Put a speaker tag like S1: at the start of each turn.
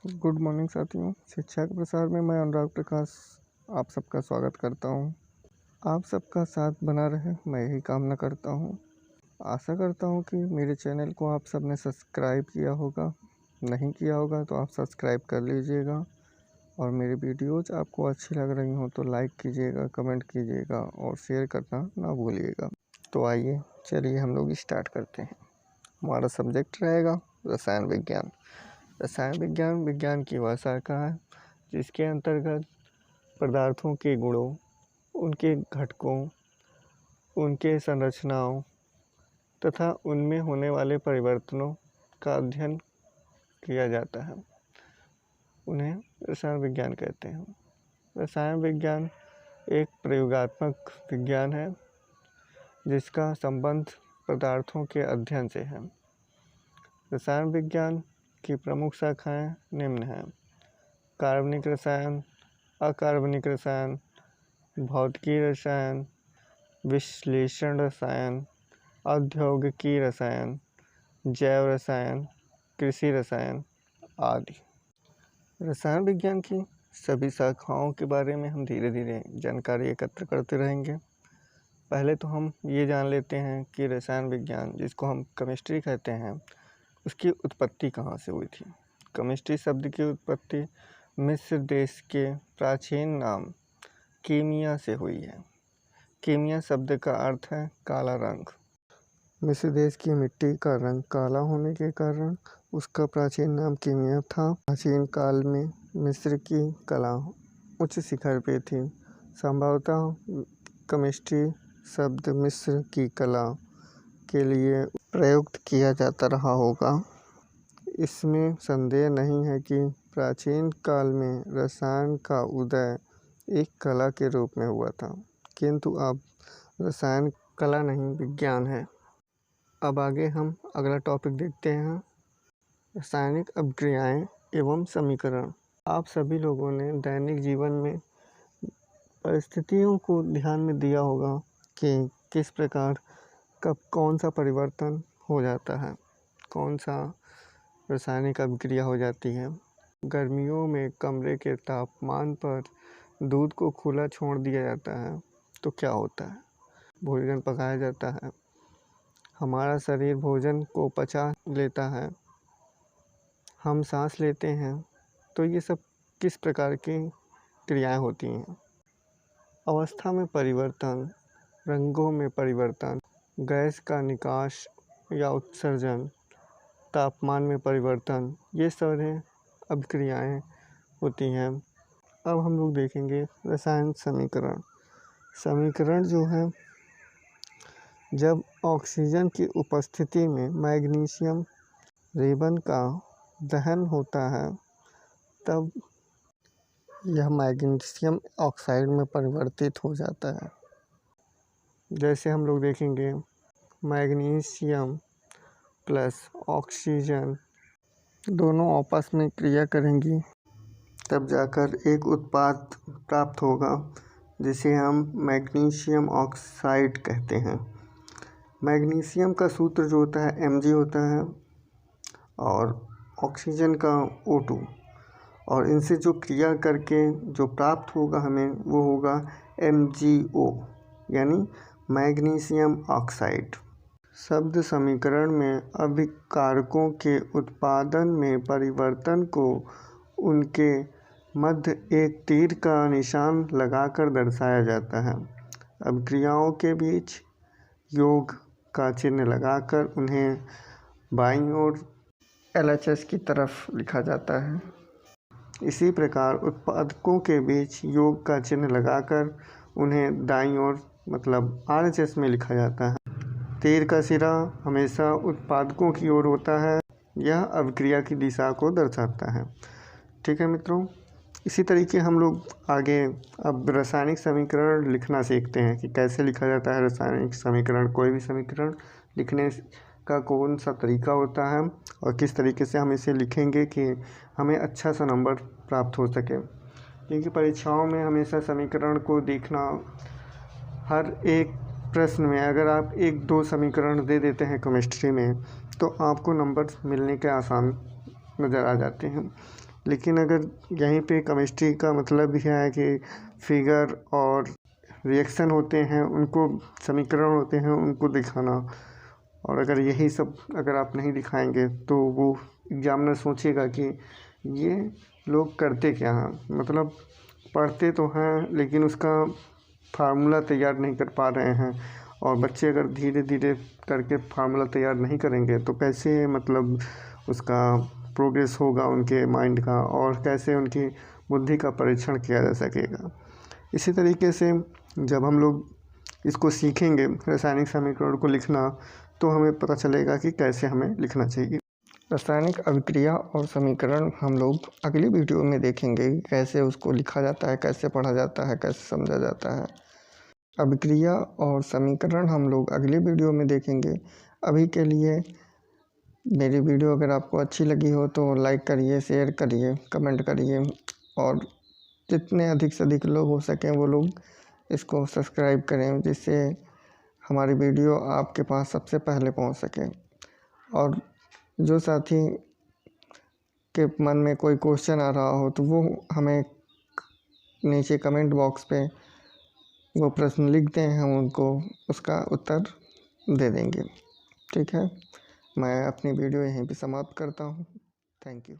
S1: Good morning साथियों। शिक्षा के प्रसार में मैं अनुराग प्रकाश आप सबका स्वागत करता हूं। आप सबका साथ बना रहे, मैं यही कामना करता हूं। आशा करता हूं कि मेरे चैनल को आप सब ने सब्सक्राइब किया होगा। नहीं किया होगा तो आप सब्सक्राइब कर लीजिएगा, और मेरी वीडियोज़ आपको अच्छी लग रही हों तो लाइक कीजिएगा, कमेंट कीजिएगा और शेयर करना ना भूलिएगा। तो आइए चलिए हम लोग स्टार्ट करते हैं। हमारा सब्जेक्ट रहेगा रसायन विज्ञान। रसायन विज्ञान विज्ञान की वह शाखा है जिसके अंतर्गत पदार्थों के गुणों, उनके घटकों, उनके संरचनाओं तथा उनमें होने वाले परिवर्तनों का अध्ययन किया जाता है। उन्हें रसायन विज्ञान कहते हैं। रसायन विज्ञान एक प्रयोगात्मक विज्ञान है जिसका संबंध पदार्थों के अध्ययन से है। रसायन विज्ञान की प्रमुख शाखाएं निम्न हैं: कार्बनिक रसायन, अकार्बनिक रसायन, भौतिकी रसायन, विश्लेषण रसायन, औद्योगिकी रसायन, जैव रसायन, कृषि रसायन आदि। रसायन विज्ञान की सभी शाखाओं के बारे में हम धीरे धीरे जानकारी एकत्र करते रहेंगे। पहले तो हम ये जान लेते हैं कि रसायन विज्ञान, जिसको हम केमिस्ट्री कहते हैं, उसकी उत्पत्ति कहाँ से हुई थी। केमिस्ट्री शब्द की उत्पत्ति मिस्र देश के प्राचीन नाम कीमिया से हुई है। कीमिया शब्द का अर्थ है काला रंग। मिस्र देश की मिट्टी का रंग काला होने के कारण उसका प्राचीन नाम कीमिया था। प्राचीन काल में मिस्र की कला उच्च शिखर पे थी। संभवतः केमिस्ट्री शब्द मिस्र की कला के लिए प्रयुक्त किया जाता रहा होगा। इसमें संदेह नहीं है कि प्राचीन काल में रसायन का उदय एक कला के रूप में हुआ था, किंतु अब रसायन कला नहीं विज्ञान है। अब आगे हम अगला टॉपिक देखते हैं, रासायनिक अभिक्रियाएं एवं समीकरण। आप सभी लोगों ने दैनिक जीवन में परिस्थितियों को ध्यान में दिया होगा कि किस प्रकार कब कौन सा परिवर्तन हो जाता है, कौन सा रासायनिक अभिक्रिया हो जाती है। गर्मियों में कमरे के तापमान पर दूध को खुला छोड़ दिया जाता है तो क्या होता है? भोजन पकाया जाता है, हमारा शरीर भोजन को पचा लेता है, हम सांस लेते हैं। तो ये सब किस प्रकार की क्रियाएं होती हैं? अवस्था में परिवर्तन, रंगों में परिवर्तन, गैस का निकास या उत्सर्जन, तापमान में परिवर्तन, ये सारे अभिक्रियाएं होती हैं। अब हम लोग देखेंगे रसायन समीकरण। समीकरण जो है, जब ऑक्सीजन की उपस्थिति में मैग्नीशियम रेबन का दहन होता है तब यह मैग्नीशियम ऑक्साइड में परिवर्तित हो जाता है। जैसे हम लोग देखेंगे मैग्नीशियम प्लस ऑक्सीजन दोनों आपस में क्रिया करेंगी, तब जाकर एक उत्पाद प्राप्त होगा जिसे हम मैग्नीशियम ऑक्साइड कहते हैं। मैग्नीशियम का सूत्र जो होता है Mg होता है और ऑक्सीजन का O2, और इनसे जो क्रिया करके जो प्राप्त होगा हमें वो होगा MgO, यानी मैग्नीशियम ऑक्साइड। शब्द समीकरण में अभिकारकों के उत्पादन में परिवर्तन को उनके मध्य एक तीर का निशान लगाकर दर्शाया जाता है। अभिक्रियाओं के बीच योग का चिन्ह लगाकर उन्हें बाईं ओर LHS की तरफ लिखा जाता है। इसी प्रकार उत्पादकों के बीच योग का चिन्ह लगाकर उन्हें दाईं ओर मतलब RHS में लिखा जाता है। तीर का सिरा हमेशा उत्पादकों की ओर होता है। यह अभिक्रिया की दिशा को दर्शाता है। ठीक है मित्रों, इसी तरीके हम लोग आगे अब रासायनिक समीकरण लिखना सीखते हैं कि कैसे लिखा जाता है रासायनिक समीकरण। कोई भी समीकरण लिखने का कौन सा तरीका होता है और किस तरीके से हम इसे लिखेंगे कि हमें अच्छा सा नंबर प्राप्त हो सके, क्योंकि परीक्षाओं में हमेशा समीकरण को देखना, हर एक प्रश्न में अगर आप 1-2 समीकरण दे देते हैं केमिस्ट्री में तो आपको नंबर मिलने के आसान नज़र आ जाते हैं। लेकिन अगर यहीं पे केमिस्ट्री का मतलब भी है कि फिगर और रिएक्शन होते हैं, उनको समीकरण होते हैं, उनको दिखाना। और अगर यही सब अगर आप नहीं दिखाएंगे तो वो एग्जामिनर सोचेगा कि ये लोग करते क्या हैं, मतलब पढ़ते तो हैं लेकिन उसका फार्मूला तैयार नहीं कर पा रहे हैं। और बच्चे अगर धीरे धीरे करके फार्मूला तैयार नहीं करेंगे तो कैसे मतलब उसका प्रोग्रेस होगा उनके माइंड का, और कैसे उनकी बुद्धि का परीक्षण किया जा सकेगा। इसी तरीके से जब हम लोग इसको सीखेंगे रासायनिक समीकरण को लिखना, तो हमें पता चलेगा कि कैसे हमें लिखना चाहिए। रासायनिक अभिक्रिया और समीकरण हम लोग अगली वीडियो में देखेंगे कैसे उसको लिखा जाता है, कैसे पढ़ा जाता है, कैसे समझा जाता है। अभिक्रिया और समीकरण हम लोग अगली वीडियो में देखेंगे। अभी के लिए मेरी वीडियो अगर आपको अच्छी लगी हो तो लाइक करिए, शेयर करिए, कमेंट करिए, और जितने अधिक से अधिक लोग हो सकें वो लोग इसको सब्सक्राइब करें, जिससे हमारी वीडियो आपके पास सबसे पहले पहुंच सके। और जो साथी के मन में कोई क्वेश्चन आ रहा हो तो वो हमें नीचे कमेंट बॉक्स पे वो प्रश्न लिख दें, हम उनको उसका उत्तर दे देंगे। ठीक है, मैं अपनी वीडियो यहीं पे समाप्त करता हूँ। Thank you.